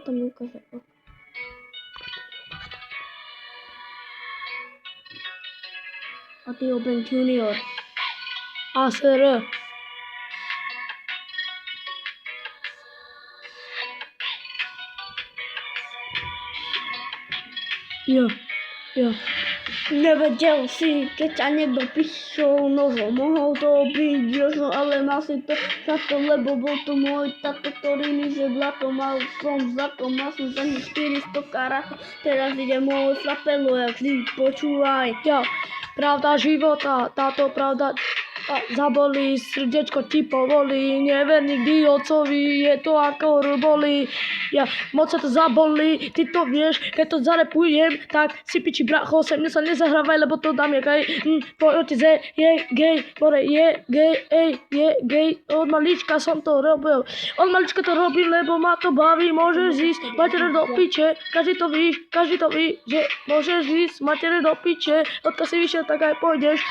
to mi ukáže. A ty Oben Junior. ASR. Jo. Nevedel si, keď ťa niekto píšol nožom, mohol to byť Jožo, ale mal si to za to, lebo bol to môj tato, ktorý mi že blato, mal som zlato, mal som za ňu 400 karát, teraz ide môj flapelo, jak vždy, počúvaj. Ja, pravda života, táto pravda zabolí, srdečko ti povolí, never nikdy otcovi, je to ako ruboli. Ja, moc sa to zabolí, ty to vieš, keď to zarepujem, tak si piči bracho, se mne sa nezahrávaj, lebo to dám jak aj, tvoj otec je gej, more je gej, od malička som to robil, lebo ma to baví, môžeš ísť, matere do piče, každý to ví, že môžeš ísť, matere do piče, odkiaľ si vyšiel, tak aj pôjdeš,